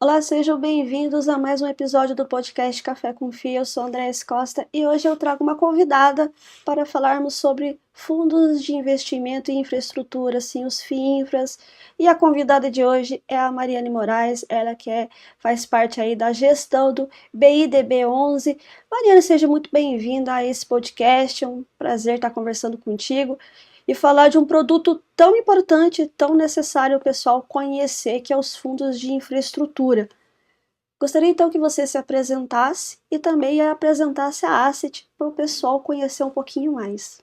Olá, sejam bem-vindos a mais um episódio do podcast Café com Fio. Eu sou Andréa Costa e hoje eu trago uma convidada para falarmos sobre fundos de investimento em infraestrutura, assim, os FIINFRAs. E a convidada de hoje é a Mariane Moraes, ela faz parte aí da gestão do BIDB11. Mariane, seja muito bem-vinda a esse podcast, é um prazer estar conversando contigo e falar de um produto tão importante, tão necessário o pessoal conhecer, que é os fundos de infraestrutura. Gostaria então que você se apresentasse e também apresentasse a Asset para o pessoal conhecer um pouquinho mais.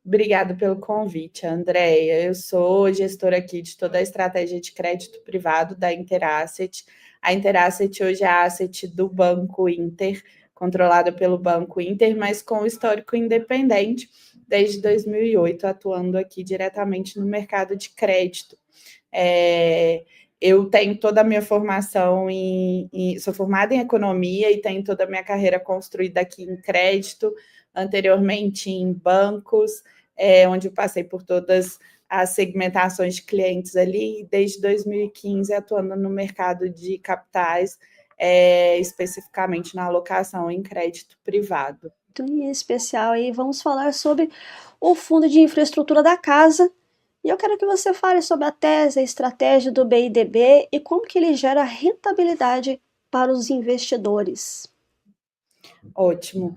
Obrigada pelo convite, Andréia. Eu sou gestora aqui de toda a estratégia de crédito privado da Interasset. A Interasset hoje é a asset do Banco Inter, controlada pelo Banco Inter, mas com histórico independente desde 2008, atuando aqui diretamente no mercado de crédito. Eu tenho toda a minha formação sou formada em economia e tenho toda a minha carreira construída aqui em crédito, anteriormente em bancos, onde eu passei por todas as segmentações de clientes ali, desde 2015 atuando no mercado de capitais, especificamente na alocação em crédito privado. Em especial aí vamos falar sobre o fundo de infraestrutura da casa. E eu quero que você fale sobre a tese, a estratégia do BIDB e como que ele gera rentabilidade para os investidores. Ótimo.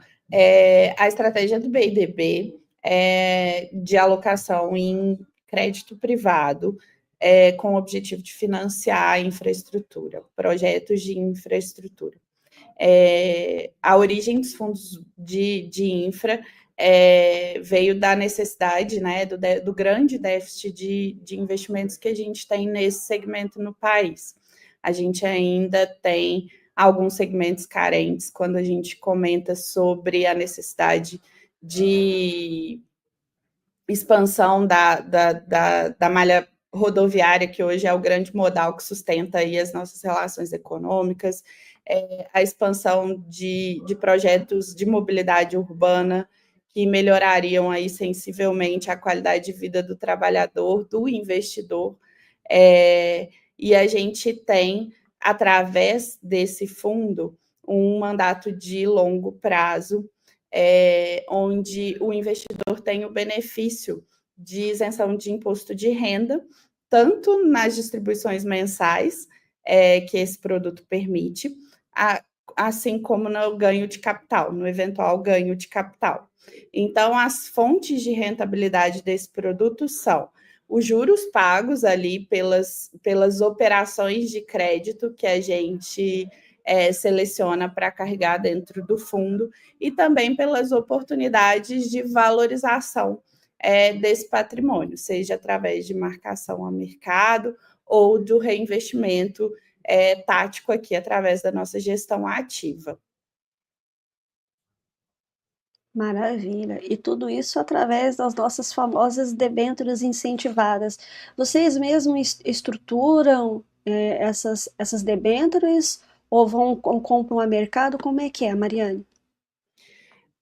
A estratégia do BIDB é de alocação em crédito privado, com o objetivo de financiar a infraestrutura, projetos de infraestrutura. A origem dos fundos de infra veio da necessidade, né, do grande déficit de investimentos que a gente tem nesse segmento no país. A gente ainda tem alguns segmentos carentes quando a gente comenta sobre a necessidade de expansão da malha rodoviária, que hoje é o grande modal que sustenta aí as nossas relações econômicas, a expansão de projetos de mobilidade urbana que melhorariam aí sensivelmente a qualidade de vida do trabalhador, do investidor, e a gente tem, através desse fundo, um mandato de longo prazo, onde o investidor tem o benefício de isenção de imposto de renda, tanto nas distribuições mensais, que esse produto permite, assim como no ganho de capital, no eventual ganho de capital. Então, as fontes de rentabilidade desse produto são os juros pagos ali pelas operações de crédito que a gente seleciona para carregar dentro do fundo, e também pelas oportunidades de valorização desse patrimônio, seja através de marcação a mercado ou do reinvestimento tático aqui através da nossa gestão ativa. Maravilha. E tudo isso através das nossas famosas debêntures incentivadas. Vocês mesmos estruturam essas debêntures ou compram a mercado? Como é que é, Mariane?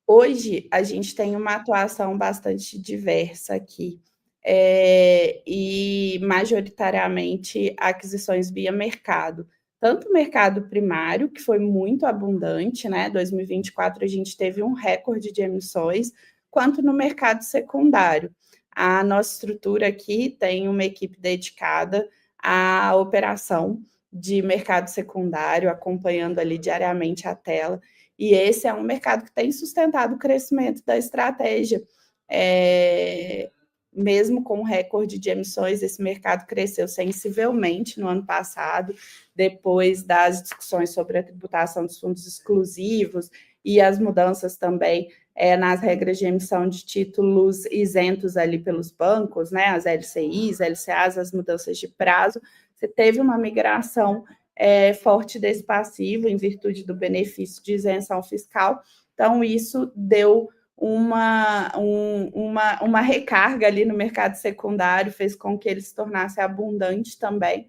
Hoje, a gente tem uma atuação bastante diversa aqui, e majoritariamente aquisições via mercado. Tanto o mercado primário, que foi muito abundante, né? 2024 a gente teve um recorde de emissões, quanto no mercado secundário. A nossa estrutura aqui tem uma equipe dedicada à operação de mercado secundário, acompanhando ali diariamente a tela, e esse é um mercado que tem sustentado o crescimento da estratégia. Mesmo com o recorde de emissões, esse mercado cresceu sensivelmente no ano passado, depois das discussões sobre a tributação dos fundos exclusivos e as mudanças também nas regras de emissão de títulos isentos ali pelos bancos, né, as LCIs, LCAs, as mudanças de prazo. Você teve uma migração forte desse passivo em virtude do benefício de isenção fiscal. Então, isso deu uma recarga ali no mercado secundário, fez com que ele se tornasse abundante também,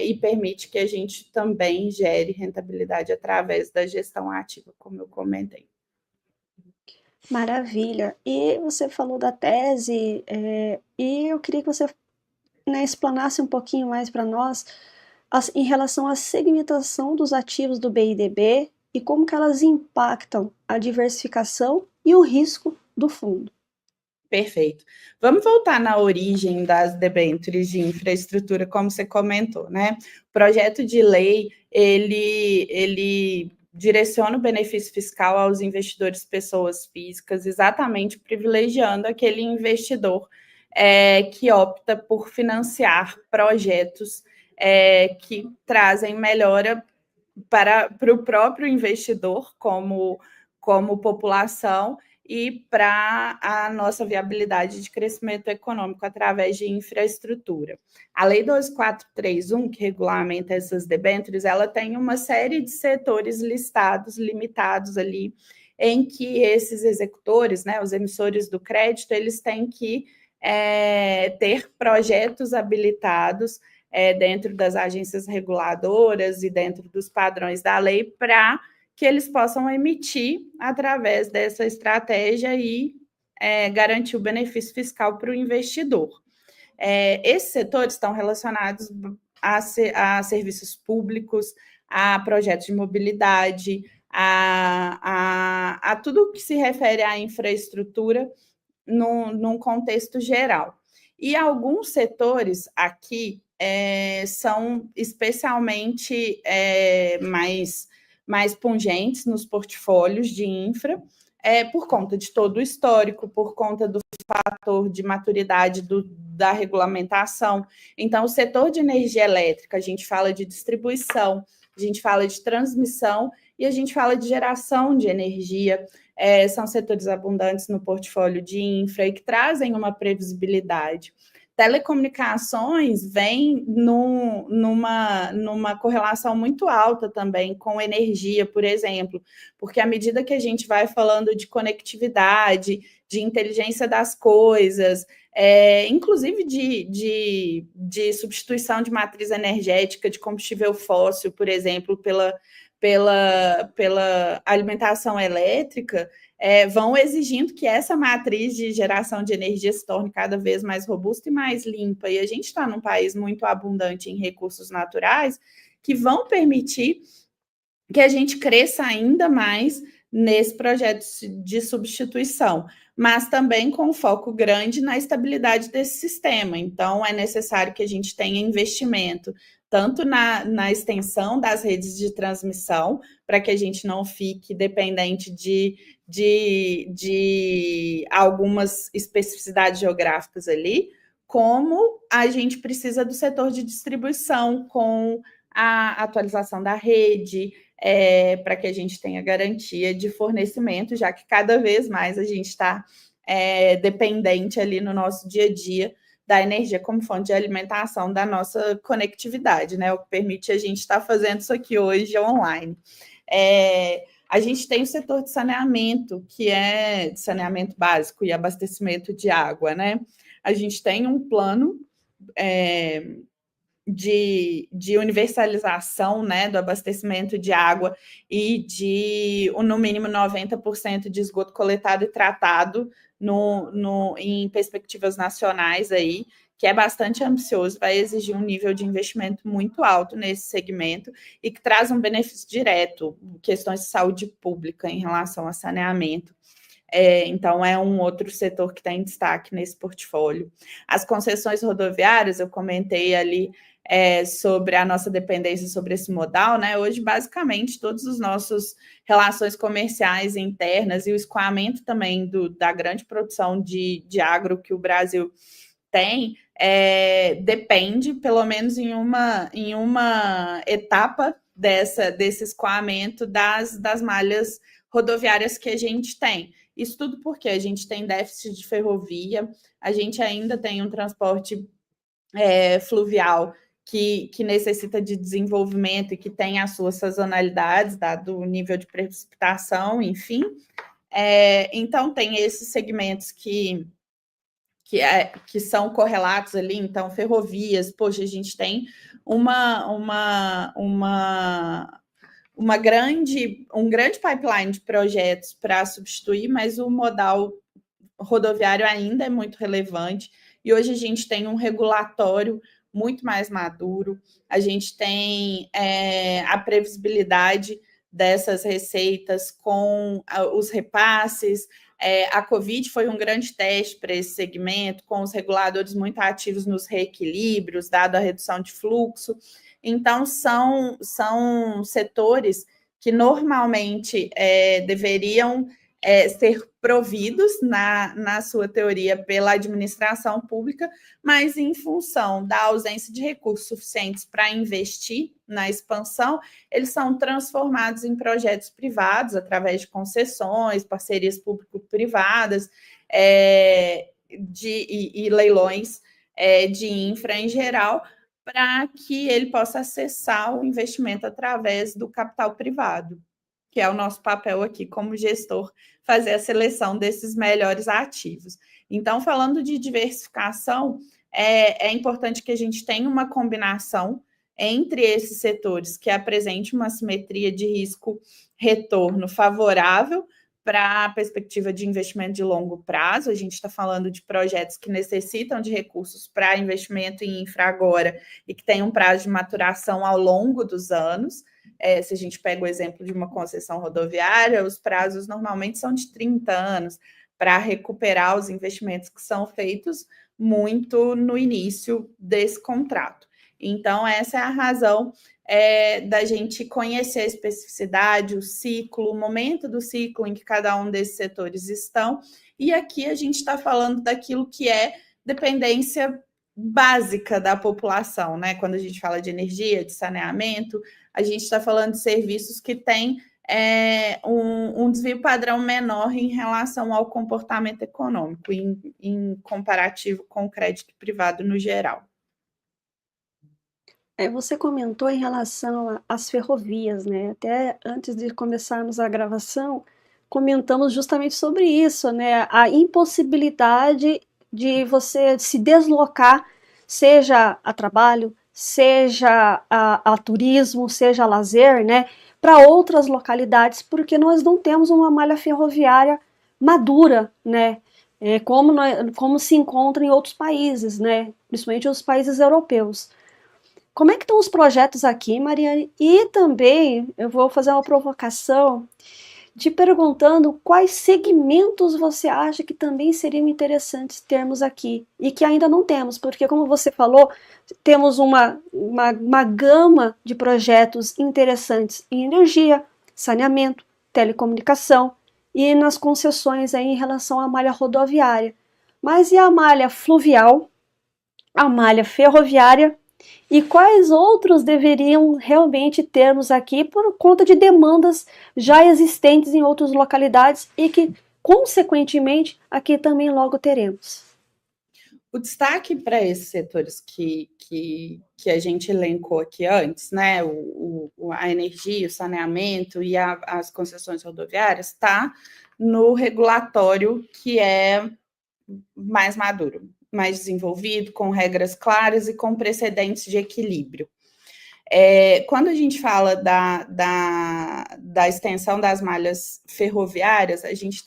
e permite que a gente também gere rentabilidade através da gestão ativa, como eu comentei. Maravilha. E você falou da tese, e eu queria que você, né, explanasse um pouquinho mais para nós em relação à segmentação dos ativos do BIDB e como que elas impactam a diversificação e o risco do fundo. Perfeito. Vamos voltar na origem das debêntures de infraestrutura, como você comentou, né? O projeto de lei, ele direciona o benefício fiscal aos investidores pessoas físicas, exatamente privilegiando aquele investidor que opta por financiar projetos que trazem melhora para o próprio investidor como população e para a nossa viabilidade de crescimento econômico através de infraestrutura. A Lei 2431, que regulamenta essas debêntures, ela tem uma série de setores listados, limitados ali, em que esses executores, né, os emissores do crédito, eles têm que ter projetos habilitados dentro das agências reguladoras e dentro dos padrões da lei para que eles possam emitir através dessa estratégia e garantir o benefício fiscal para o investidor. Esses setores estão relacionados a serviços públicos, a projetos de mobilidade, a tudo que se refere à infraestrutura num contexto geral. E alguns setores aqui são especialmente mais pungentes nos portfólios de infra, por conta de todo o histórico, por conta do fator de maturidade da regulamentação. Então, o setor de energia elétrica, a gente fala de distribuição, a gente fala de transmissão e a gente fala de geração de energia. São setores abundantes no portfólio de infra e que trazem uma previsibilidade. Telecomunicações vem numa correlação muito alta também com energia, por exemplo, porque à medida que a gente vai falando de conectividade, de inteligência das coisas, inclusive de substituição de matriz energética de combustível fóssil, por exemplo, pela alimentação elétrica, vão exigindo que essa matriz de geração de energia se torne cada vez mais robusta e mais limpa. E a gente está num país muito abundante em recursos naturais que vão permitir que a gente cresça ainda mais nesse projeto de substituição, mas também com foco grande na estabilidade desse sistema. Então, é necessário que a gente tenha investimento tanto na extensão das redes de transmissão, para que a gente não fique dependente de algumas especificidades geográficas ali, como a gente precisa do setor de distribuição, com a atualização da rede, para que a gente tenha garantia de fornecimento, já que cada vez mais a gente está dependente ali no nosso dia a dia da energia como fonte de alimentação da nossa conectividade, né? O que permite a gente estar fazendo isso aqui hoje online. A gente tem o setor de saneamento, que é de saneamento básico e abastecimento de água, né? A gente tem um plano de universalização, né, do abastecimento de água e de, no mínimo, 90% de esgoto coletado e tratado em perspectivas nacionais aí, que é bastante ambicioso, vai exigir um nível de investimento muito alto nesse segmento e que traz um benefício direto, questões de saúde pública em relação a saneamento. Então, é um outro setor que está em destaque nesse portfólio. As concessões rodoviárias, eu comentei ali sobre a nossa dependência sobre esse modal, né? Hoje, basicamente, todos os nossos relações comerciais internas e o escoamento também da grande produção de agro que o Brasil tem, depende, pelo menos em uma etapa desse escoamento das malhas rodoviárias que a gente tem. Isso tudo porque a gente tem déficit de ferrovia, a gente ainda tem um transporte fluvial que necessita de desenvolvimento e que tem as suas sazonalidades, dado o nível de precipitação, enfim. Então, tem esses segmentos que são correlatos ali, então, ferrovias, poxa, a gente tem um grande pipeline de projetos para substituir, mas o modal rodoviário ainda é muito relevante, e hoje a gente tem um regulatório muito mais maduro, a gente tem a previsibilidade dessas receitas com os repasses. A Covid foi um grande teste para esse segmento, com os reguladores muito ativos nos reequilíbrios, dado a redução de fluxo. Então, são setores que normalmente deveriam ser providos, na sua teoria, pela administração pública, mas em função da ausência de recursos suficientes para investir na expansão, eles são transformados em projetos privados, através de concessões, parcerias público-privadas e leilões de infra em geral, para que ele possa acessar o investimento através do capital privado, que é o nosso papel aqui como gestor, fazer a seleção desses melhores ativos. Então, falando de diversificação, é importante que a gente tenha uma combinação entre esses setores que apresente uma simetria de risco-retorno favorável para a perspectiva de investimento de longo prazo. A gente está falando de projetos que necessitam de recursos para investimento em infra agora e que tem um prazo de maturação ao longo dos anos. Se a gente pega o exemplo de uma concessão rodoviária, os prazos normalmente são de 30 anos para recuperar os investimentos que são feitos muito no início desse contrato. Então, essa é a razão da gente conhecer a especificidade, o ciclo, o momento do ciclo em que cada um desses setores estão. E aqui a gente está falando daquilo que é dependência básica da população, né? Quando a gente fala de energia, de saneamento, a gente está falando de serviços que têm um desvio padrão menor em relação ao comportamento econômico, em comparativo com o crédito privado no geral. Você comentou em relação às ferrovias, né? Até antes de começarmos a gravação, comentamos justamente sobre isso, né? A impossibilidade de você se deslocar, seja a trabalho, seja a turismo, seja a lazer, né? Para outras localidades, porque nós não temos uma malha ferroviária madura, né? Como se encontra em outros países, né? Principalmente os países europeus. Como é que estão os projetos aqui, Mariane? E também eu vou fazer uma provocação te perguntando quais segmentos você acha que também seriam interessantes termos aqui e que ainda não temos, porque como você falou, temos uma gama de projetos interessantes em energia, saneamento, telecomunicação e nas concessões aí em relação à malha rodoviária. Mas e a malha fluvial, a malha ferroviária? E quais outros deveriam realmente termos aqui por conta de demandas já existentes em outras localidades e que, consequentemente, aqui também logo teremos? O destaque para esses setores que a gente elencou aqui antes, né, a energia, o saneamento e as concessões rodoviárias, está no regulatório que é mais maduro, mais desenvolvido, com regras claras e com precedentes de equilíbrio. Quando a gente fala da extensão das malhas ferroviárias, a gente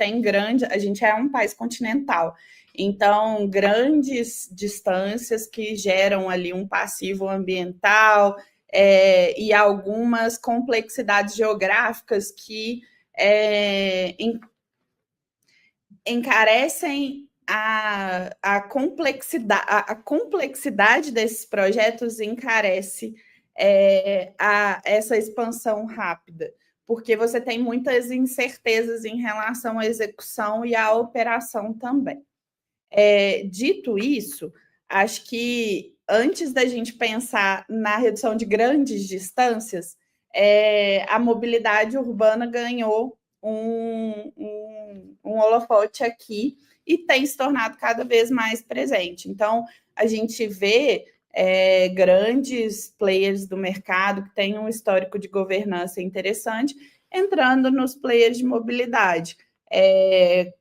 é um país continental, então grandes distâncias que geram ali um passivo ambiental e algumas complexidades geográficas que encarecem a complexidade desses projetos, encarece essa expansão rápida, porque você tem muitas incertezas em relação à execução e à operação também. Dito isso, acho que antes da gente pensar na redução de grandes distâncias, a mobilidade urbana ganhou um holofote aqui e tem se tornado cada vez mais presente. Então, a gente vê grandes players do mercado que têm um histórico de governança interessante entrando nos players de mobilidade,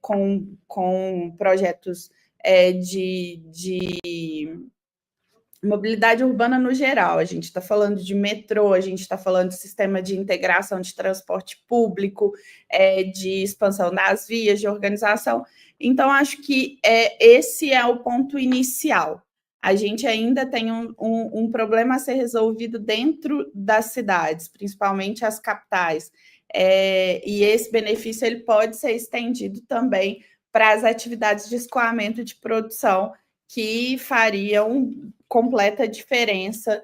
com projetos de mobilidade urbana no geral. A gente está falando de metrô, a gente está falando de sistema de integração de transporte público, de expansão das vias, de organização. Então, acho que esse é o ponto inicial. a gente ainda tem um problema a ser resolvido dentro das cidades, principalmente as capitais. E esse benefício ele pode ser estendido também para as atividades de escoamento de produção, que fariam completa diferença,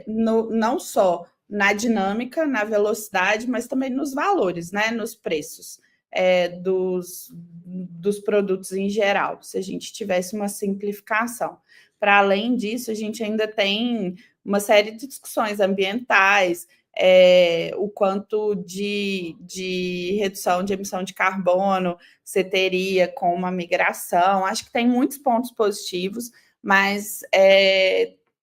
não só na dinâmica, na velocidade, mas também nos valores, né, nos preços dos produtos em geral, se a gente tivesse uma simplificação. Para além disso, a gente ainda tem uma série de discussões ambientais, o quanto de redução de emissão de carbono você teria com uma migração. Acho que tem muitos pontos positivos, mas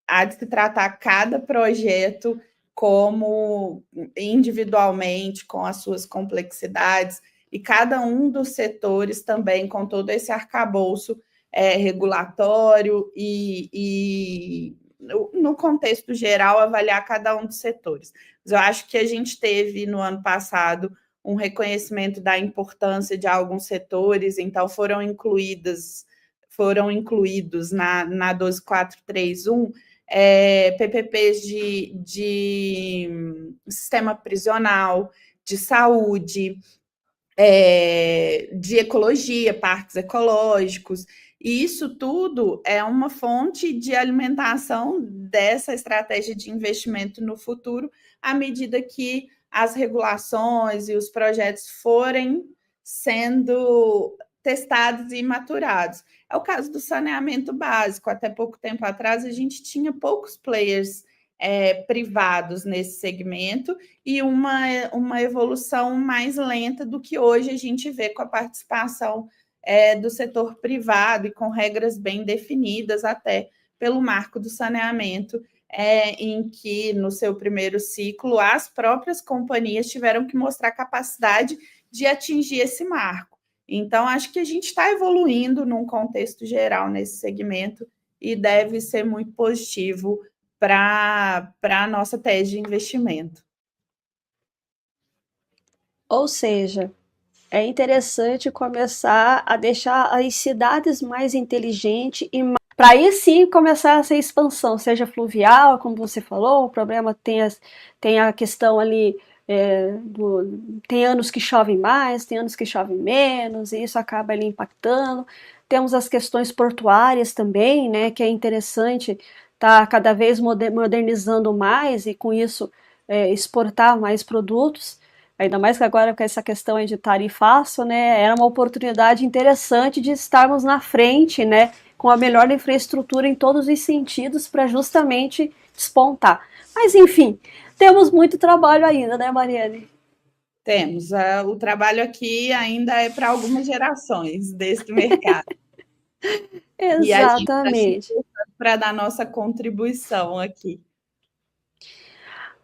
há de se tratar cada projeto como individualmente, com as suas complexidades, e cada um dos setores também com todo esse arcabouço regulatório e no contexto geral, avaliar cada um dos setores. Mas eu acho que a gente teve, no ano passado, um reconhecimento da importância de alguns setores, então foram incluídos na 12431 PPPs de sistema prisional, de saúde, de ecologia, parques ecológicos, e isso tudo é uma fonte de alimentação dessa estratégia de investimento no futuro, à medida que as regulações e os projetos forem sendo testados e maturados. É o caso do saneamento básico. Até pouco tempo atrás, a gente tinha poucos players privados nesse segmento e uma evolução mais lenta do que hoje a gente vê com a participação do setor privado e com regras bem definidas até pelo marco do saneamento, em que, no seu primeiro ciclo, as próprias companhias tiveram que mostrar capacidade de atingir esse marco. Então, acho que a gente está evoluindo num contexto geral nesse segmento e deve ser muito positivo para a nossa tese de investimento. Ou seja, é interessante começar a deixar as cidades mais inteligentes e para aí sim começar essa expansão, seja fluvial, como você falou, o problema tem a questão ali, tem anos que chovem mais, tem anos que chovem menos, e isso acaba ali impactando. Temos as questões portuárias também, né, que é interessante estar cada vez modernizando mais e com isso exportar mais produtos. Ainda mais que agora com essa questão aí de tarifaço, né, era uma oportunidade interessante de estarmos na frente, né, com a melhor infraestrutura em todos os sentidos para justamente despontar. Mas enfim, temos muito trabalho ainda, né, Mariane? Temos. O trabalho aqui ainda é para algumas gerações desse mercado. E a gente está se Exatamente. esforçando para dar nossa contribuição aqui.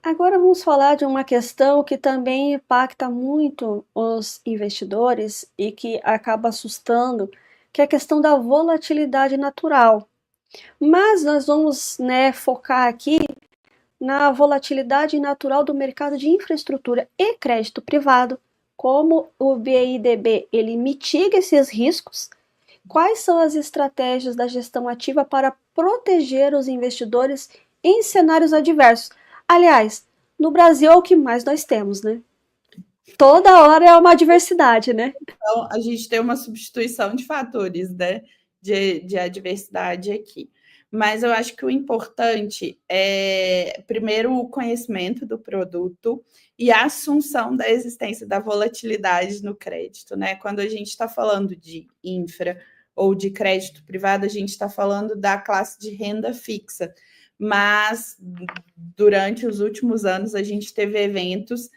Agora vamos falar de uma questão que também impacta muito os investidores e que acaba assustando, que é a questão da volatilidade natural. Mas nós vamos, né, focar aqui na volatilidade natural do mercado de infraestrutura e crédito privado, como o BIDB ele mitiga esses riscos, quais são as estratégias da gestão ativa para proteger os investidores em cenários adversos. Aliás, no Brasil é o que mais nós temos, né? Toda hora é uma adversidade, né? Então, a gente tem uma substituição de fatores, né, de adversidade aqui. Mas eu acho que o importante é, primeiro, o conhecimento do produto e a assunção da existência da volatilidade no crédito, né? Quando a gente está falando de infra ou de crédito privado, a gente está falando da classe de renda fixa. Mas, durante os últimos anos, a gente teve eventos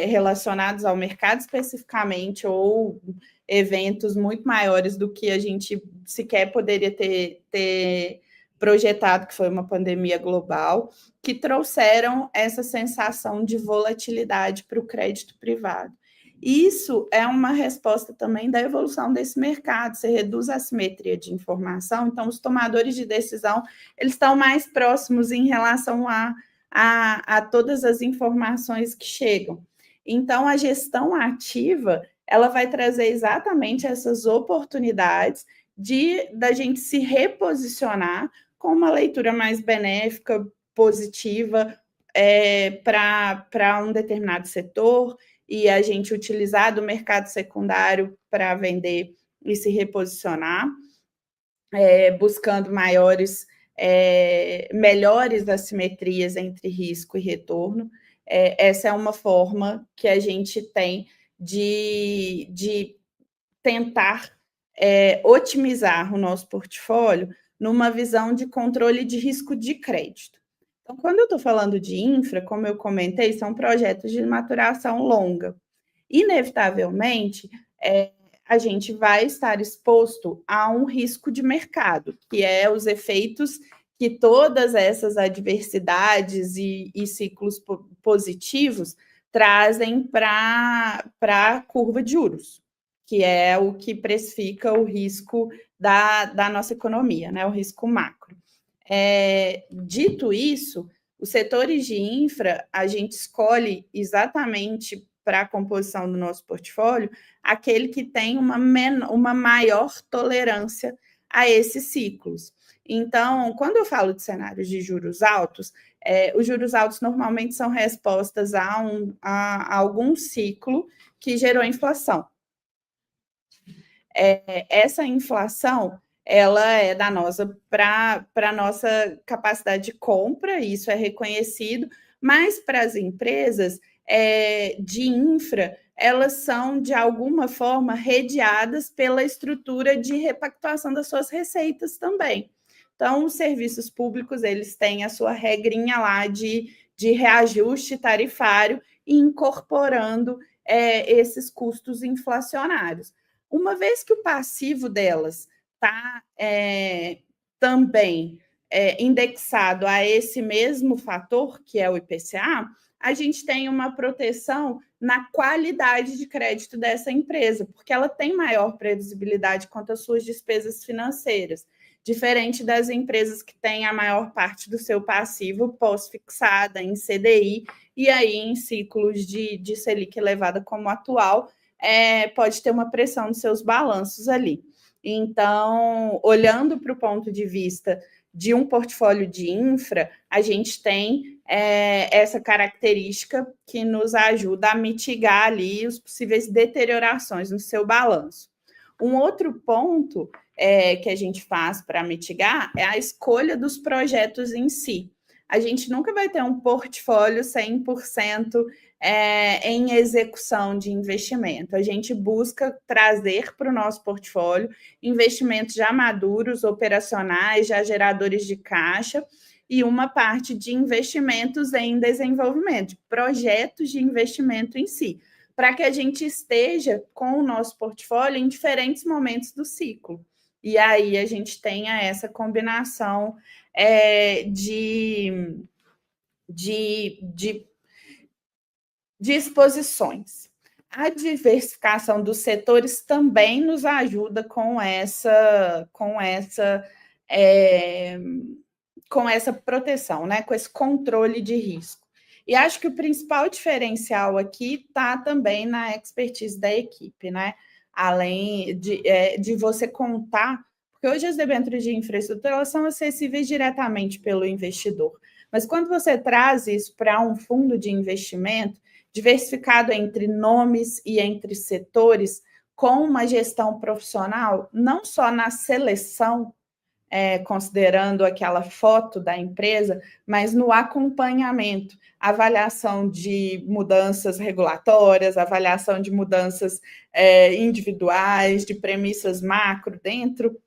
relacionados ao mercado especificamente ou eventos muito maiores do que a gente sequer poderia ter projetado, que foi uma pandemia global, que trouxeram essa sensação de volatilidade para o crédito privado. Isso é uma resposta também da evolução desse mercado. Você reduz a assimetria de informação, então os tomadores de decisão eles estão mais próximos em relação a todas as informações que chegam. Então, a gestão ativa ela vai trazer exatamente essas oportunidades da gente se reposicionar com uma leitura mais benéfica, positiva, para um determinado setor, e a gente utilizar do mercado secundário para vender e se reposicionar, buscando melhores assimetrias entre risco e retorno. Essa é uma forma que a gente tem de tentar otimizar o nosso portfólio numa visão de controle de risco de crédito. Então, quando eu estou falando de infra, como eu comentei, são projetos de maturação longa. Inevitavelmente, a gente vai estar exposto a um risco de mercado, que é os efeitos que todas essas adversidades e ciclos positivos trazem para a curva de juros, que é o que precifica o risco da nossa economia, né? O risco macro. Dito isso, os setores de infra, a gente escolhe exatamente para a composição do nosso portfólio aquele que tem uma maior tolerância a esses ciclos. Então, quando eu falo de cenários de juros altos, os juros altos normalmente são respostas a algum ciclo que gerou inflação. Essa inflação, ela é danosa para a nossa capacidade de compra, isso é reconhecido, mas para as empresas de infra, elas são, de alguma forma, redeadas pela estrutura de repactuação das suas receitas também. Então, os serviços públicos, eles têm a sua regrinha lá de reajuste tarifário e incorporando esses custos inflacionários. Uma vez que o passivo delas está também indexado a esse mesmo fator, que é o IPCA, a gente tem uma proteção na qualidade de crédito dessa empresa, porque ela tem maior previsibilidade quanto às suas despesas financeiras, diferente das empresas que têm a maior parte do seu passivo pós-fixada em CDI, e aí em ciclos de Selic elevada como o atual, pode ter uma pressão nos seus balanços ali. Então, olhando para o ponto de vista de um portfólio de infra, a gente tem essa característica que nos ajuda a mitigar ali os possíveis deteriorações no seu balanço. Um outro ponto que a gente faz para mitigar é a escolha dos projetos em si. A gente nunca vai ter um portfólio 100% em execução de investimento. A gente busca trazer para o nosso portfólio investimentos já maduros, operacionais, já geradores de caixa, e uma parte de investimentos em desenvolvimento, projetos de investimento em si, para que a gente esteja com o nosso portfólio em diferentes momentos do ciclo. E aí a gente tenha essa combinação de exposições. A diversificação dos setores também nos ajuda com essa proteção, né? Com esse controle de risco. E acho que o principal diferencial aqui está também na expertise da equipe, né? Além de você contar, porque hoje as debêntures de infraestrutura elas são acessíveis diretamente pelo investidor, mas quando você traz isso para um fundo de investimento, diversificado entre nomes e entre setores, com uma gestão profissional, não só na seleção, considerando aquela foto da empresa, mas no acompanhamento, avaliação de mudanças regulatórias, avaliação de mudanças individuais, de premissas macro dentro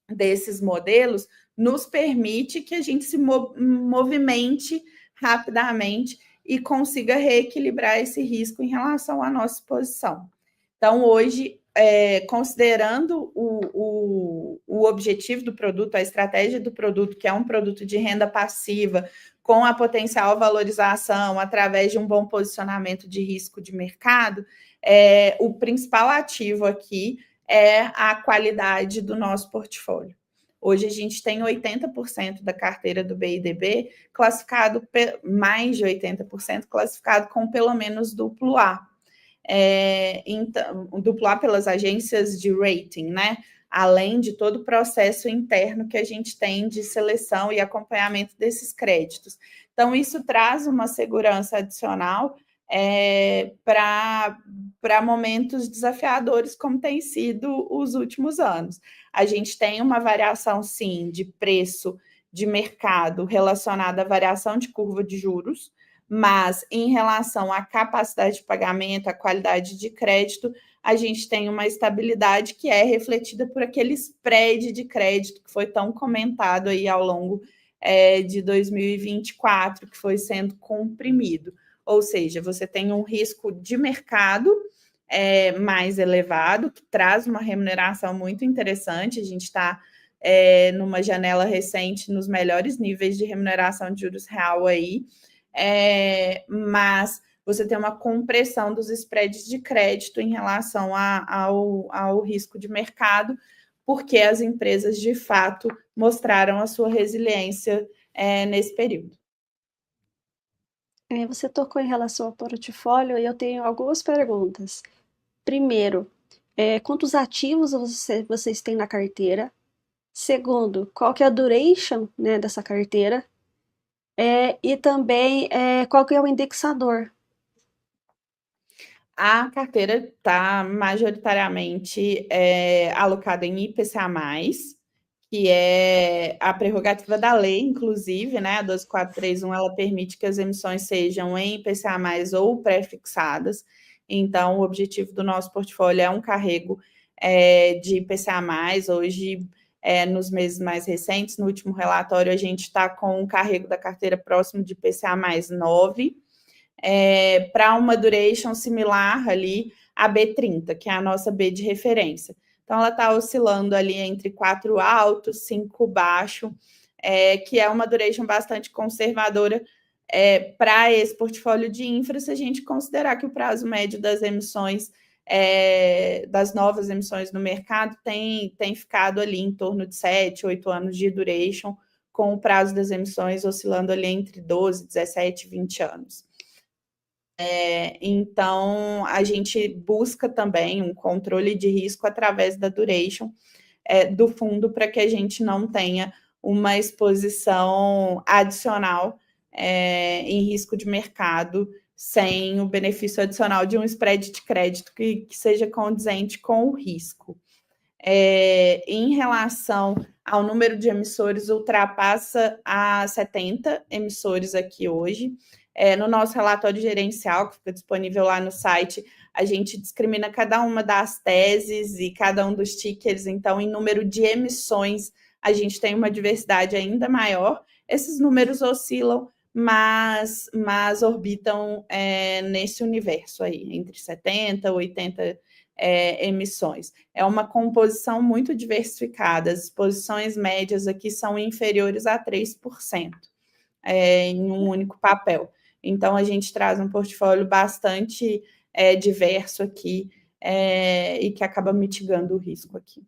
desses modelos, nos permite que a gente se movimente rapidamente e consiga reequilibrar esse risco em relação à nossa exposição. Então, hoje, considerando o objetivo do produto, a estratégia do produto, que é um produto de renda passiva, com a potencial valorização através de um bom posicionamento de risco de mercado, o principal ativo aqui é a qualidade do nosso portfólio. Hoje a gente tem 80% da carteira do BIDB classificado, mais de 80% classificado com pelo menos duplo A. Então, duplo A pelas agências de rating, né? além de todo o processo interno que a gente tem de seleção e acompanhamento desses créditos. Então, isso traz uma segurança adicional para momentos desafiadores, como tem sido os últimos anos. A gente tem uma variação, sim, de preço de mercado relacionada à variação de curva de juros, mas em relação à capacidade de pagamento, à qualidade de crédito, a gente tem uma estabilidade que é refletida por aquele spread de crédito que foi tão comentado aí ao longo de 2024, que foi sendo comprimido. Ou seja, você tem um risco de mercado mais elevado, que traz uma remuneração muito interessante. A gente está numa janela recente nos melhores níveis de remuneração de juros real aí, mas você tem uma compressão dos spreads de crédito em relação ao risco de mercado, porque as empresas, de fato, mostraram a sua resiliência nesse período. Você tocou em relação ao portfólio e eu tenho algumas perguntas. Primeiro, quantos ativos vocês têm na carteira? Segundo, qual que é a duration, né, dessa carteira? E também, qual que é o indexador? A carteira está majoritariamente alocada em IPCA+, que é a prerrogativa da lei, inclusive, né? A 12431, ela permite que as emissões sejam em IPCA+, ou pré-fixadas. Então, o objetivo do nosso portfólio é um carrego de IPCA+. Hoje, nos meses mais recentes, no último relatório, a gente está com um carrego da carteira próximo de IPCA mais 9, para uma duration similar ali à B30, que é a nossa B de referência. Então, ela está oscilando ali entre 4 alto, 5 baixo, que é uma duration bastante conservadora para esse portfólio de infra, se a gente considerar que o prazo médio das emissões, das novas emissões no mercado, tem ficado ali em torno de 7, 8 anos de duration, com o prazo das emissões oscilando ali entre 12, 17, 20 anos. Então, a gente busca também um controle de risco através da duration do fundo, para que a gente não tenha uma exposição adicional em risco de mercado, sem o benefício adicional de um spread de crédito que seja condizente com o risco. Em relação ao número de emissores, ultrapassa a 70 emissores aqui hoje. No nosso relatório gerencial, que fica disponível lá no site, a gente discrimina cada uma das teses e cada um dos tickers. Então, em número de emissões, a gente tem uma diversidade ainda maior. Esses números oscilam, mas orbitam nesse universo aí, entre 70 e 80 emissões. É uma composição muito diversificada. As exposições médias aqui são inferiores a 3% em um único papel. Então, a gente traz um portfólio bastante diverso aqui e que acaba mitigando o risco aqui.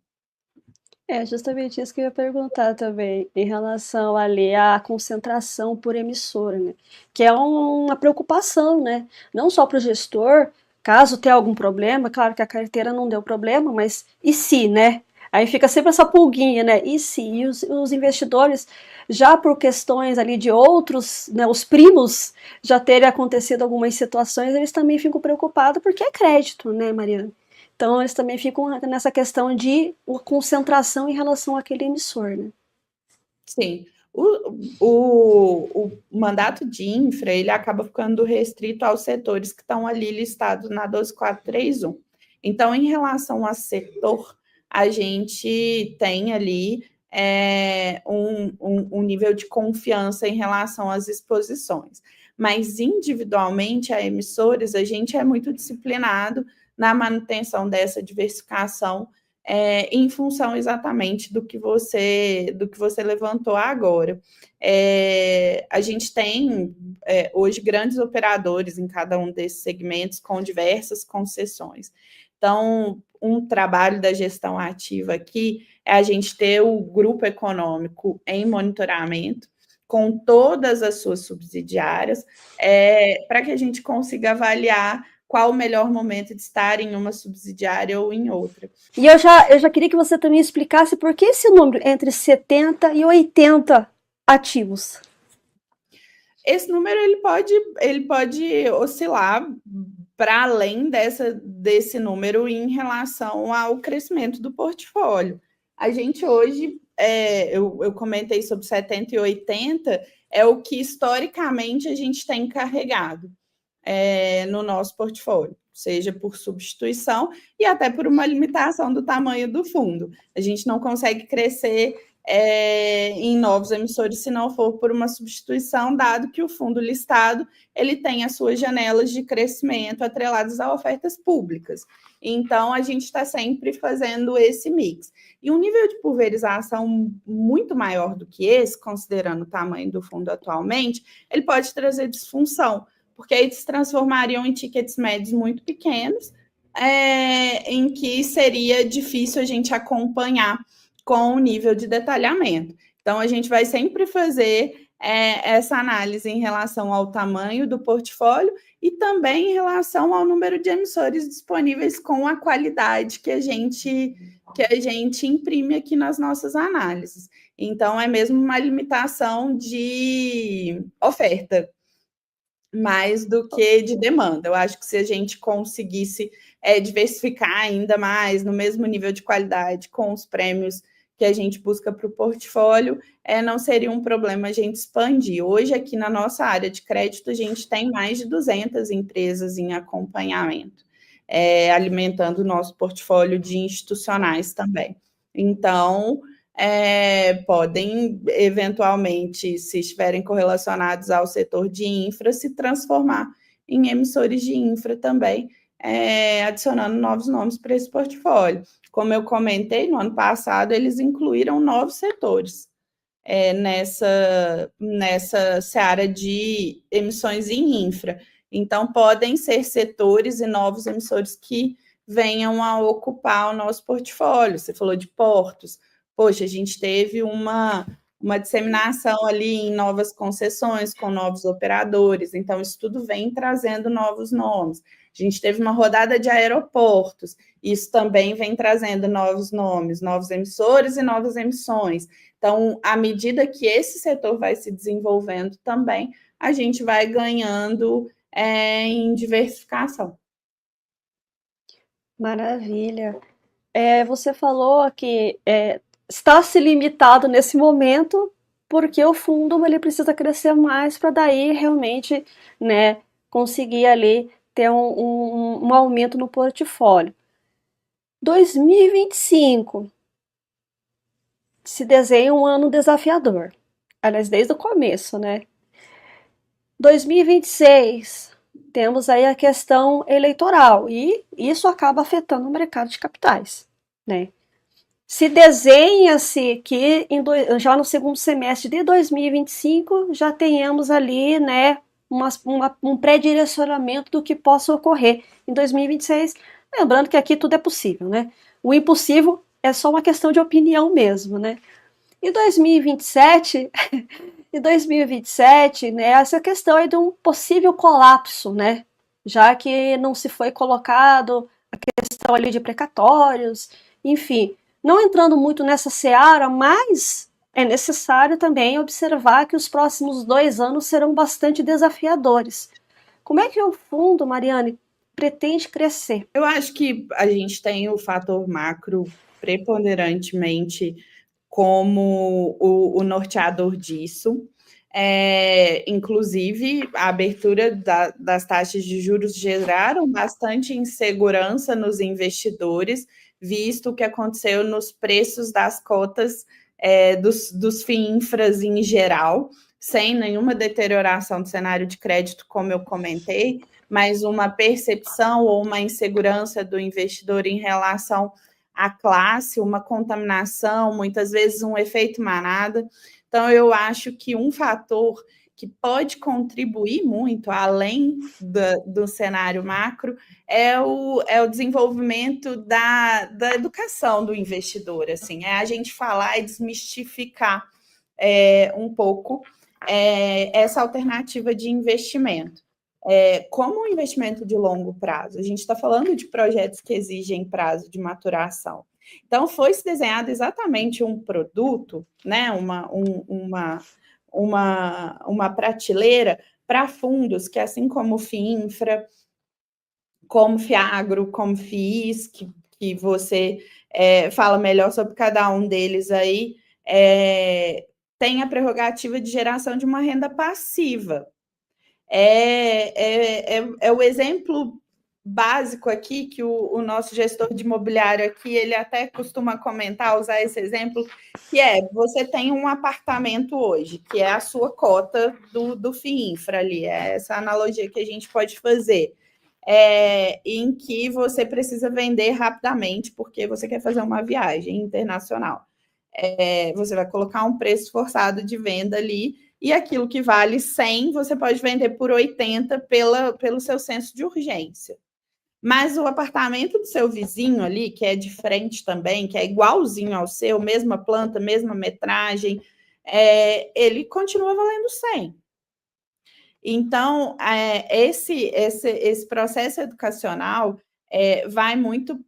Justamente isso que eu ia perguntar também, em relação ali à concentração por emissora, né? Que é uma preocupação, né? Não só para o gestor, caso tenha algum problema, claro que a carteira não deu problema, mas e se, né? Aí fica sempre essa pulguinha, né? E se? E os investidores, já por questões ali de outros, né, os primos já terem acontecido algumas situações, eles também ficam preocupados porque é crédito, né, Mariana? Então, eles também ficam nessa questão de concentração em relação àquele emissor, né? Sim. O mandato de infra, ele acaba ficando restrito aos setores que estão ali listados na 12431. Então, em relação a setor, a gente tem ali um nível de confiança em relação às exposições. Mas, individualmente, a emissores, a gente é muito disciplinado na manutenção dessa diversificação em função exatamente do que você levantou agora. A gente tem hoje grandes operadores em cada um desses segmentos com diversas concessões. Então, um trabalho da gestão ativa aqui é a gente ter o grupo econômico em monitoramento com todas as suas subsidiárias, para que a gente consiga avaliar qual o melhor momento de estar em uma subsidiária ou em outra. E eu já queria que você também explicasse por que esse número entre 70 e 80 ativos. Esse número ele pode oscilar para além desse número em relação ao crescimento do portfólio. A gente hoje, eu comentei sobre 70 e 80, é o que historicamente a gente tem carregado no nosso portfólio, seja por substituição e até por uma limitação do tamanho do fundo. A gente não consegue crescer em novos emissores se não for por uma substituição, dado que o fundo listado ele tem as suas janelas de crescimento atreladas a ofertas públicas. Então, a gente está sempre fazendo esse mix. E um nível de pulverização muito maior do que esse, considerando o tamanho do fundo atualmente, ele pode trazer disfunção, porque aí se transformariam em tickets médios muito pequenos, em que seria difícil a gente acompanhar com o nível de detalhamento. Então, a gente vai sempre fazer essa análise em relação ao tamanho do portfólio e também em relação ao número de emissores disponíveis com a qualidade que a gente imprime aqui nas nossas análises. Então, é mesmo uma limitação de oferta, mais do que de demanda. Eu acho que se a gente conseguisse diversificar ainda mais no mesmo nível de qualidade com os prêmios que a gente busca para o portfólio, não seria um problema a gente expandir. Hoje, aqui na nossa área de crédito, a gente tem mais de 200 empresas em acompanhamento, alimentando o nosso portfólio de institucionais também. Então, podem, eventualmente, se estiverem correlacionados ao setor de infra, se transformar em emissores de infra também, adicionando novos nomes para esse portfólio. Como eu comentei, no ano passado, eles incluíram novos setores nessa seara de emissões em infra. Então, podem ser setores e novos emissores que venham a ocupar o nosso portfólio. Você falou de portos. Poxa, a gente teve uma disseminação ali em novas concessões, com novos operadores, então isso tudo vem trazendo novos nomes. A gente teve uma rodada de aeroportos, isso também vem trazendo novos nomes, novos emissores e novas emissões. Então, à medida que esse setor vai se desenvolvendo também, a gente vai ganhando em diversificação. Maravilha. Você falou que está se limitado nesse momento porque o fundo ele precisa crescer mais para daí realmente, né, conseguir ali ter um aumento no portfólio. 2025 se desenha um ano desafiador. Aliás, desde o começo, né? 2026 temos aí a questão eleitoral e isso acaba afetando o mercado de capitais, né? Se desenha-se que já no segundo semestre de 2025 já tenhamos ali, né, um pré-direcionamento do que possa ocorrer em 2026. Lembrando que aqui tudo é possível, né? O impossível é só uma questão de opinião mesmo, né? E 2027, né, essa questão aí de um possível colapso, né? Já que não se foi colocado a questão ali de precatórios, enfim. Não entrando muito nessa seara, mas é necessário também observar que os próximos 2 anos serão bastante desafiadores. Como é que o fundo, Mariane, pretende crescer? Eu acho que a gente tem o fator macro preponderantemente como o norteador disso. Inclusive, a abertura das taxas de juros geraram bastante insegurança nos investidores, visto o que aconteceu nos preços das cotas dos FIINFRAs em geral, sem nenhuma deterioração do cenário de crédito, como eu comentei, mas uma percepção ou uma insegurança do investidor em relação à classe, uma contaminação, muitas vezes um efeito manada. Então, eu acho que um fator que pode contribuir muito, além do cenário macro, é o desenvolvimento da educação do investidor. Assim, a gente falar e desmistificar um pouco essa alternativa de investimento. Como um investimento de longo prazo, a gente está falando de projetos que exigem prazo de maturação. Então, foi-se desenhado exatamente um produto, né, uma prateleira para fundos que, assim como o FIINFRA, como FIAGRO, como FIIs, que você fala melhor sobre cada um deles aí, tem a prerrogativa de geração de uma renda passiva. É o exemplo básico aqui que o nosso gestor de imobiliário aqui, ele até costuma comentar, usar esse exemplo, que você tem um apartamento hoje, que é a sua cota do FIINFRA ali, é essa analogia que a gente pode fazer, em que você precisa vender rapidamente porque você quer fazer uma viagem internacional. Você vai colocar um preço forçado de venda ali, e aquilo que vale 100, você pode vender por 80 pelo seu senso de urgência. Mas o apartamento do seu vizinho ali, que é de frente também, que é igualzinho ao seu, mesma planta, mesma metragem, ele continua valendo 100. Então, esse processo educacional vai muito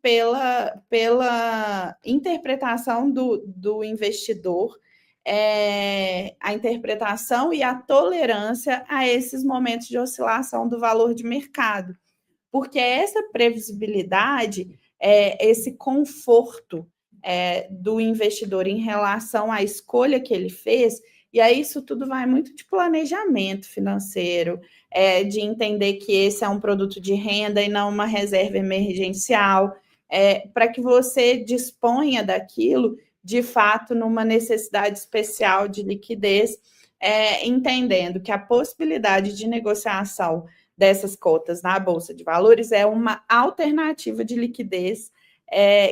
pela interpretação do investidor, a interpretação e a tolerância a esses momentos de oscilação do valor de mercado. Porque essa previsibilidade, esse conforto do investidor em relação à escolha que ele fez, e aí isso tudo vai muito de planejamento financeiro, de entender que esse é um produto de renda e não uma reserva emergencial, para que você disponha daquilo, de fato, numa necessidade especial de liquidez, entendendo que a possibilidade de negociação dessas cotas na Bolsa de Valores é uma alternativa de liquidez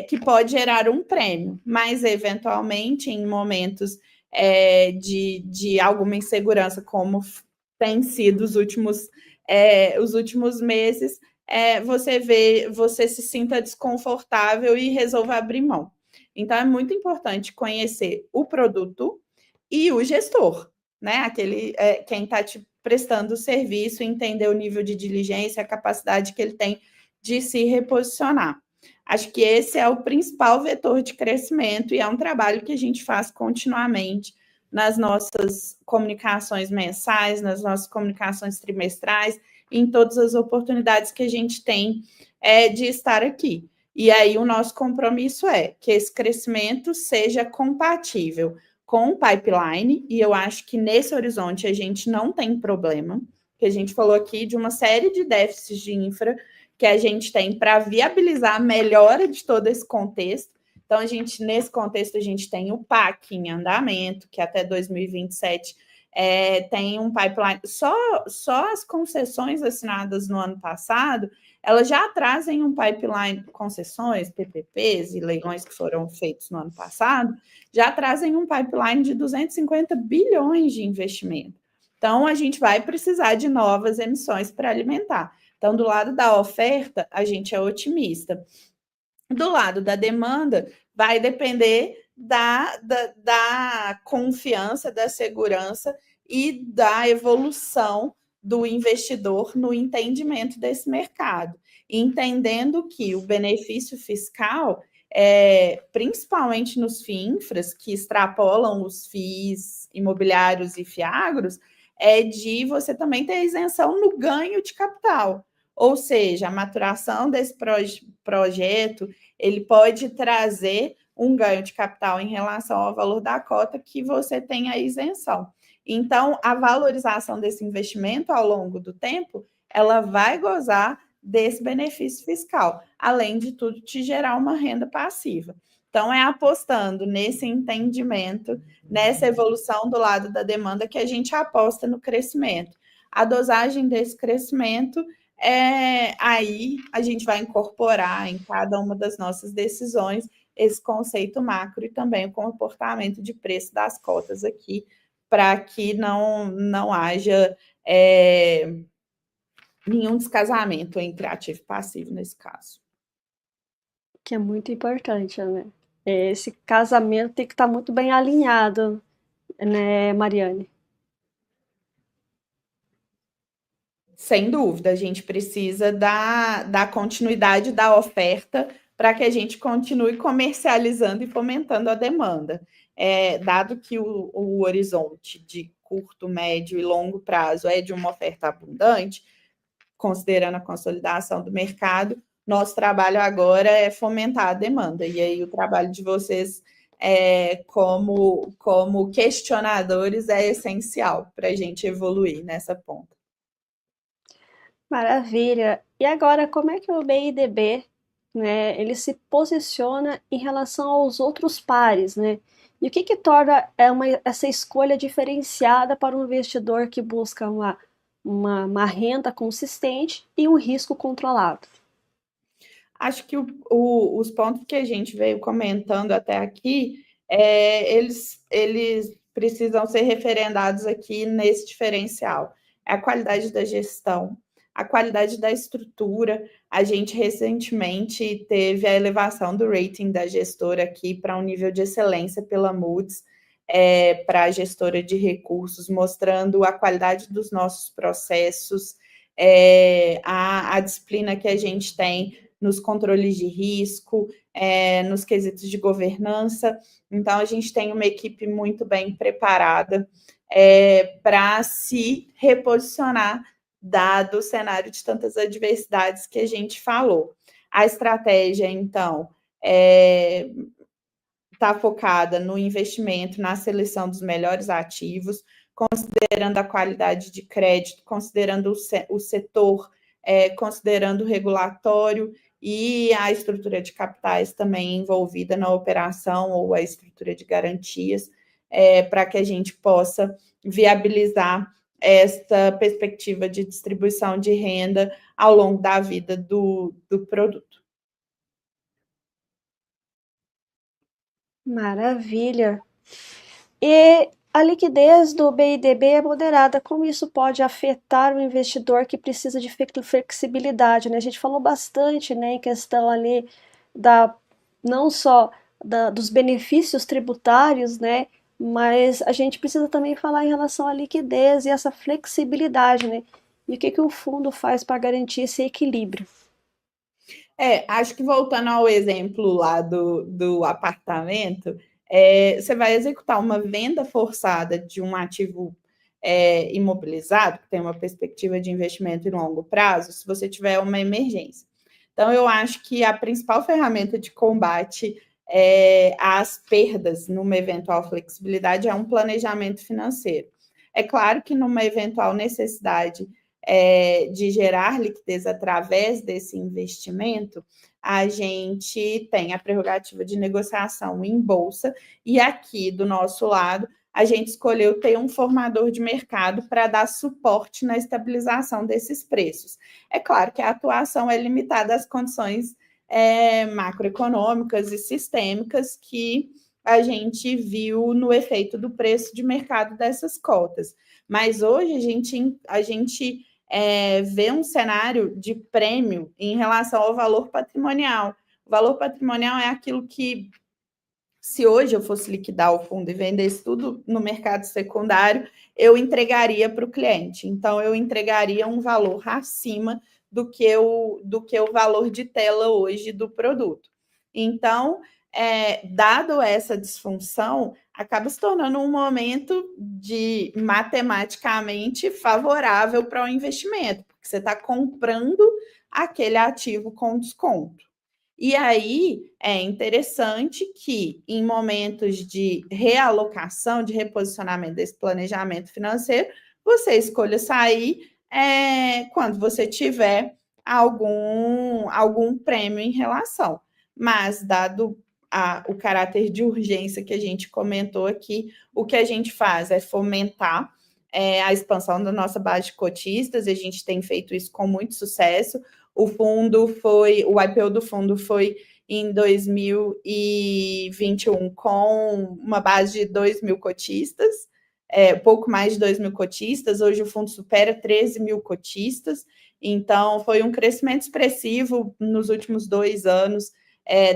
que pode gerar um prêmio, mas eventualmente em momentos de alguma insegurança, como tem sido os últimos meses, você se sinta desconfortável e resolva abrir mão. Então, é muito importante conhecer o produto e o gestor, né? Quem está te prestando o serviço, entender o nível de diligência, a capacidade que ele tem de se reposicionar. Acho que esse é o principal vetor de crescimento e é um trabalho que a gente faz continuamente nas nossas comunicações mensais, nas nossas comunicações trimestrais, em todas as oportunidades que a gente tem de estar aqui. E aí o nosso compromisso é que esse crescimento seja compatível com o pipeline, e eu acho que nesse horizonte a gente não tem problema, que a gente falou aqui de uma série de déficits de infra que a gente tem para viabilizar a melhora de todo esse contexto. Então, nesse contexto, a gente tem o PAC em andamento, que até 2027 tem um pipeline. Só as concessões assinadas no ano passado, elas já trazem um pipeline, concessões, PPPs e leilões que foram feitos no ano passado, já trazem um pipeline de 250 bilhões de investimento. Então, a gente vai precisar de novas emissões para alimentar. Então, do lado da oferta, a gente é otimista. Do lado da demanda, vai depender da confiança, da segurança e da evolução do investidor no entendimento desse mercado. Entendendo que o benefício fiscal, principalmente nos FIINFRAs, que extrapolam os FIIs imobiliários e FIAGROS, é de você também ter isenção no ganho de capital. Ou seja, a maturação desse projeto, ele pode trazer um ganho de capital em relação ao valor da cota que você tem a isenção. Então, a valorização desse investimento ao longo do tempo, ela vai gozar desse benefício fiscal, além de tudo, te gerar uma renda passiva. Então, é apostando nesse entendimento, nessa evolução do lado da demanda que a gente aposta no crescimento. A dosagem desse crescimento aí a gente vai incorporar em cada uma das nossas decisões esse conceito macro e também o comportamento de preço das cotas aqui, para que não haja nenhum descasamento entre ativo e passivo nesse caso. Que é muito importante, né? Esse casamento tem que estar muito bem alinhado, né, Mariane? Sem dúvida, a gente precisa da continuidade da oferta para que a gente continue comercializando e fomentando a demanda. Dado que o horizonte de curto, médio e longo prazo é de uma oferta abundante, considerando a consolidação do mercado, nosso trabalho agora é fomentar a demanda. E aí o trabalho de vocês como questionadores é essencial para a gente evoluir nessa ponta. Maravilha. E agora, como é que o BIDB, né, ele se posiciona em relação aos outros pares, né? E o que torna essa escolha diferenciada para um investidor que busca uma renda consistente e um risco controlado? Acho que os pontos que a gente veio comentando até aqui, eles precisam ser referendados aqui nesse diferencial. É a qualidade da gestão, a qualidade da estrutura. A gente recentemente teve a elevação do rating da gestora aqui para um nível de excelência pela Moody's, para a gestora de recursos, mostrando a qualidade dos nossos processos, a disciplina que a gente tem nos controles de risco, nos quesitos de governança. Então, a gente tem uma equipe muito bem preparada para se reposicionar, dado o cenário de tantas adversidades que a gente falou. A estratégia, então, está focada no investimento, na seleção dos melhores ativos, considerando a qualidade de crédito, considerando o setor, considerando o regulatório e a estrutura de capitais também envolvida na operação ou a estrutura de garantias, para que a gente possa viabilizar esta perspectiva de distribuição de renda ao longo da vida do produto. Maravilha. E a liquidez do BIDB é moderada. Como isso pode afetar o investidor que precisa de flexibilidade, né? A gente falou bastante, né, em questão ali não só dos benefícios tributários, né, mas a gente precisa também falar em relação à liquidez e essa flexibilidade, né? E o que o fundo faz para garantir esse equilíbrio? Acho que voltando ao exemplo lá do apartamento, você vai executar uma venda forçada de um ativo imobilizado, que tem uma perspectiva de investimento em longo prazo, se você tiver uma emergência. Então, eu acho que a principal ferramenta de combate às perdas numa eventual flexibilidade é um planejamento financeiro. É claro que numa eventual necessidade de gerar liquidez através desse investimento, a gente tem a prerrogativa de negociação em bolsa, e aqui do nosso lado, a gente escolheu ter um formador de mercado para dar suporte na estabilização desses preços. É claro que a atuação é limitada às condições macroeconômicas e sistêmicas que a gente viu no efeito do preço de mercado dessas cotas. Mas hoje a gente vê um cenário de prêmio em relação ao valor patrimonial. O valor patrimonial é aquilo que, se hoje eu fosse liquidar o fundo e vendesse tudo no mercado secundário, eu entregaria para o cliente. Então, eu entregaria um valor acima do que o valor de tela hoje do produto. Então, dado essa disfunção, acaba se tornando um momento de matematicamente favorável para o investimento, porque você está comprando aquele ativo com desconto. E aí é interessante que, em momentos de realocação, de reposicionamento desse planejamento financeiro, você escolha sair quando você tiver algum prêmio em relação. Mas, dado o caráter de urgência que a gente comentou aqui, o que a gente faz é fomentar a expansão da nossa base de cotistas, e a gente tem feito isso com muito sucesso. O IPO do fundo foi em 2021 com uma base de 2 mil cotistas, pouco mais de 2 mil cotistas. Hoje o fundo supera 13 mil cotistas, então foi um crescimento expressivo nos últimos 2 anos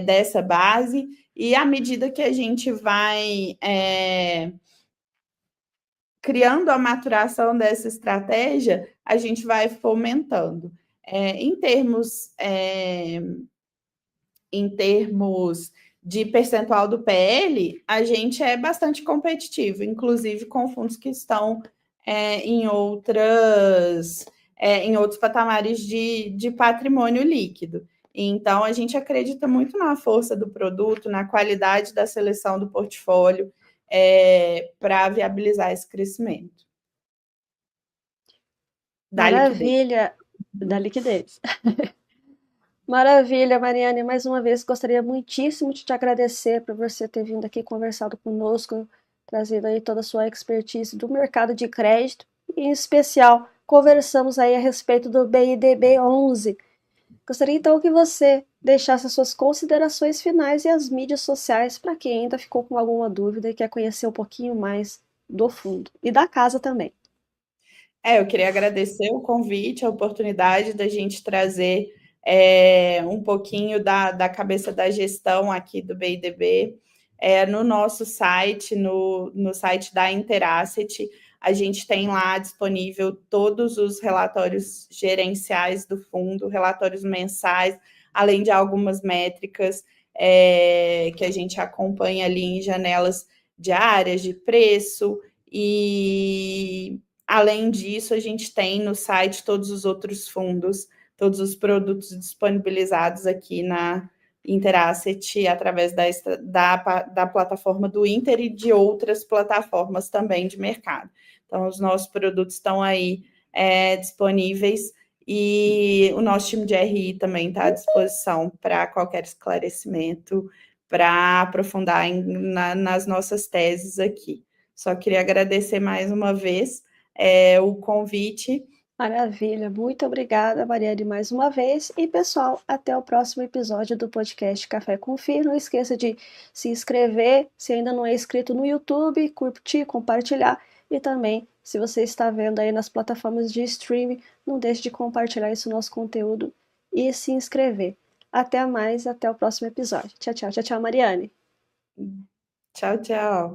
dessa base, e à medida que a gente vai criando a maturação dessa estratégia, a gente vai fomentando. Em termos de percentual do PL, a gente é bastante competitivo, inclusive com fundos que estão em outros patamares de patrimônio líquido. Então, a gente acredita muito na força do produto, na qualidade da seleção do portfólio, para viabilizar esse crescimento. Maravilha! Da liquidez. Maravilha, Mariane. Mais uma vez, gostaria muitíssimo de te agradecer por você ter vindo aqui conversado conosco, trazendo aí toda a sua expertise do mercado de crédito. E, em especial, conversamos aí a respeito do BIDB 11. Gostaria então que você deixasse as suas considerações finais e as mídias sociais para quem ainda ficou com alguma dúvida e quer conhecer um pouquinho mais do fundo e da casa também. Eu queria agradecer o convite, a oportunidade da gente trazer um pouquinho da cabeça da gestão aqui do BIDB. No nosso site, no site da Interasset, a gente tem lá disponível todos os relatórios gerenciais do fundo, relatórios mensais, além de algumas métricas que a gente acompanha ali em janelas diárias de preço. E, além disso, a gente tem no site todos os outros fundos, todos os produtos disponibilizados aqui na Interasset através da plataforma do Inter e de outras plataformas também de mercado. Então, os nossos produtos estão aí disponíveis e o nosso time de RI também está à disposição para qualquer esclarecimento, para aprofundar nas nossas teses aqui. Só queria agradecer mais uma vez o convite. Maravilha, muito obrigada, Mariane, mais uma vez. E, pessoal, até o próximo episódio do podcast Café com Fio. Não esqueça de se inscrever, se ainda não é inscrito no YouTube, curtir, compartilhar. E também, se você está vendo aí nas plataformas de streaming, não deixe de compartilhar esse nosso conteúdo e se inscrever. Até mais, até o próximo episódio. Tchau, tchau, tchau, tchau, Mariane. Tchau, tchau.